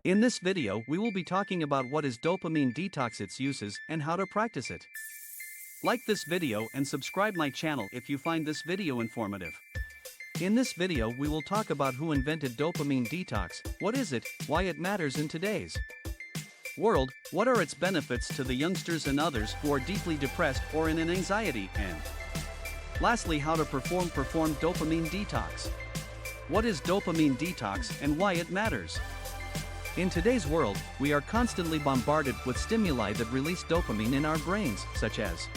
In this video, we will be talking about what is dopamine detox, its uses, and how to practice it. Like this video and subscribe my channel if you find this video informative. In this video we will talk about who invented dopamine detox, what is it, why it matters in today's world, what are its benefits to the youngsters and others who are deeply depressed or in an anxiety, and lastly how to perform dopamine detox. What is dopamine detox and why it matters? In today's world, we are constantly bombarded with stimuli that release dopamine in our brains, such as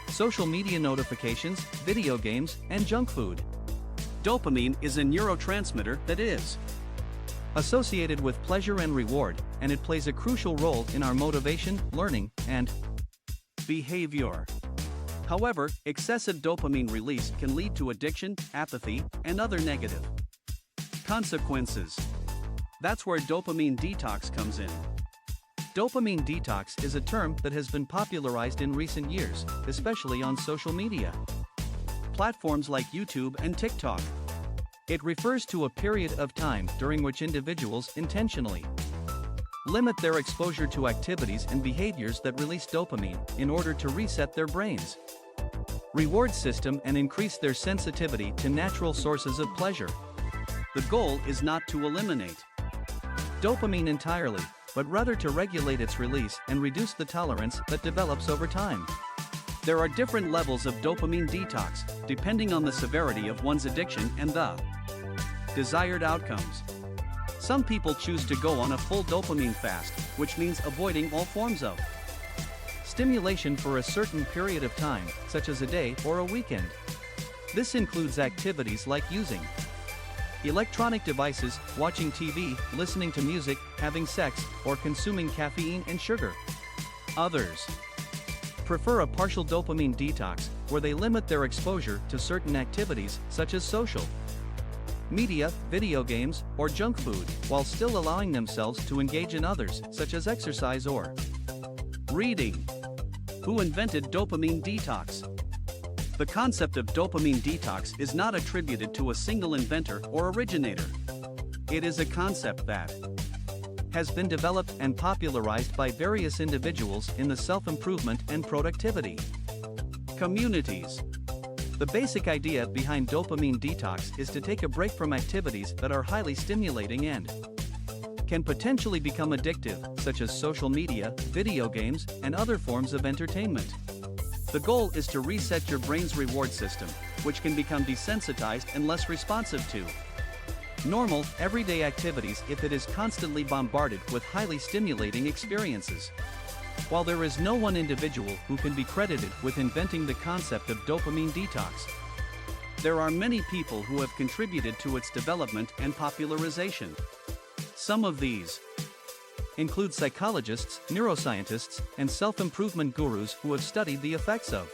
social media notifications, video games, and junk food. Dopamine is a neurotransmitter that is associated with pleasure and reward, and it plays a crucial role in our motivation, learning, and behavior. However, excessive dopamine release can lead to addiction, apathy, and other negative consequences. That's where dopamine detox comes in. Dopamine detox is a term that has been popularized in recent years, especially on social media platforms like YouTube and TikTok. It refers to a period of time during which individuals intentionally limit their exposure to activities and behaviors that release dopamine in order to reset their brains' reward system and increase their sensitivity to natural sources of pleasure. The goal is not to eliminate dopamine entirely, but rather to regulate its release and reduce the tolerance that develops over time. There are different levels of dopamine detox, depending on the severity of one's addiction and the desired outcomes. Some people choose to go on a full dopamine fast, which means avoiding all forms of stimulation for a certain period of time, such as a day or a weekend. This includes activities like using electronic devices, watching TV, listening to music, having sex, or consuming caffeine and sugar. Others prefer a partial dopamine detox, where they limit their exposure to certain activities, such as social media, video games, or junk food, while still allowing themselves to engage in others, such as exercise or reading. Who invented dopamine detox? The concept of dopamine detox is not attributed to a single inventor or originator. It is a concept that has been developed and popularized by various individuals in the self-improvement and productivity communities. The basic idea behind dopamine detox is to take a break from activities that are highly stimulating and can potentially become addictive, such as social media, video games, and other forms of entertainment. The goal is to reset your brain's reward system, which can become desensitized and less responsive to normal, everyday activities if it is constantly bombarded with highly stimulating experiences. While there is no one individual who can be credited with inventing the concept of dopamine detox, there are many people who have contributed to its development and popularization. Some of these include psychologists, neuroscientists, and self-improvement gurus who have studied the effects of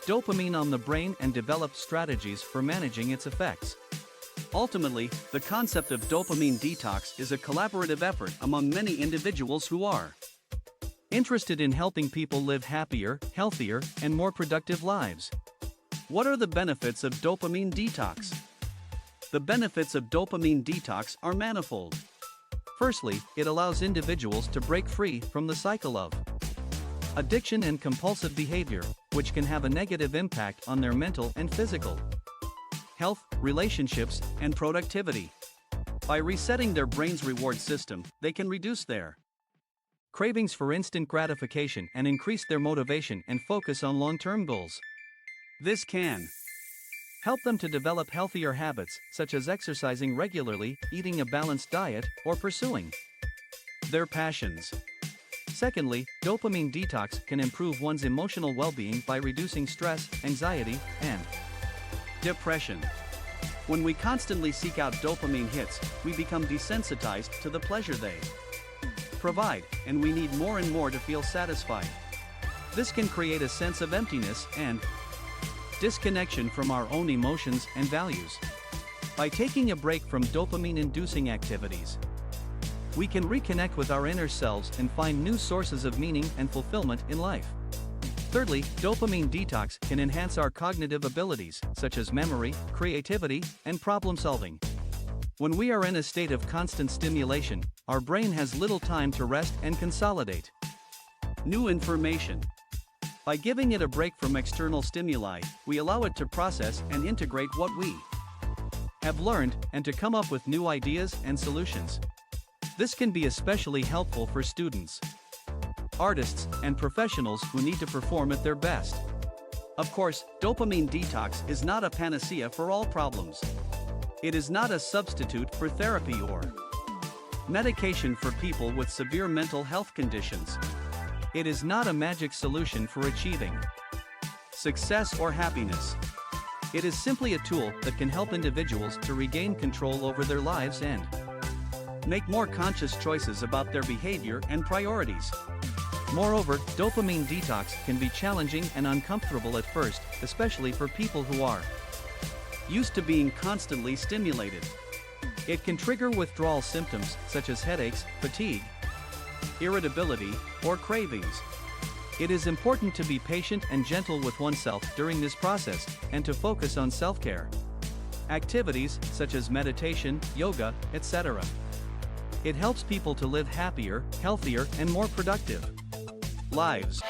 dopamine on the brain and developed strategies for managing its effects. Ultimately, the concept of dopamine detox is a collaborative effort among many individuals who are interested in helping people live happier, healthier, and more productive lives. What are the benefits of dopamine detox? The benefits of dopamine detox are manifold. Firstly, it allows individuals to break free from the cycle of addiction and compulsive behavior, which can have a negative impact on their mental and physical health, relationships, and productivity. By resetting their brain's reward system, they can reduce their cravings for instant gratification and increase their motivation and focus on long-term goals. This can help them to develop healthier habits, such as exercising regularly, eating a balanced diet, or pursuing their passions. Secondly, dopamine detox can improve one's emotional well-being by reducing stress, anxiety, and depression. When we constantly seek out dopamine hits, we become desensitized to the pleasure they provide, and we need more and more to feel satisfied. This can create a sense of emptiness and disconnection from our own emotions and values. By taking a break from dopamine-inducing activities, we can reconnect with our inner selves and find new sources of meaning and fulfillment in life. Thirdly, dopamine detox can enhance our cognitive abilities, such as memory, creativity, and problem solving. When we are in a state of constant stimulation, our brain has little time to rest and consolidate new information. By giving it a break from external stimuli, we allow it to process and integrate what we have learned and to come up with new ideas and solutions. This can be especially helpful for students, artists, and professionals who need to perform at their best. Of course, dopamine detox is not a panacea for all problems. It is not a substitute for therapy or medication for people with severe mental health conditions. It is not a magic solution for achieving success or happiness. It is simply a tool that can help individuals to regain control over their lives and make more conscious choices about their behavior and priorities. Moreover, dopamine detox can be challenging and uncomfortable at first, especially for people who are used to being constantly stimulated. It can trigger withdrawal symptoms such as headaches, fatigue, irritability, or cravings. It is important to be patient and gentle with oneself during this process and to focus on self-care activities such as meditation, yoga, etc. It helps people to live happier, healthier, and more productive lives.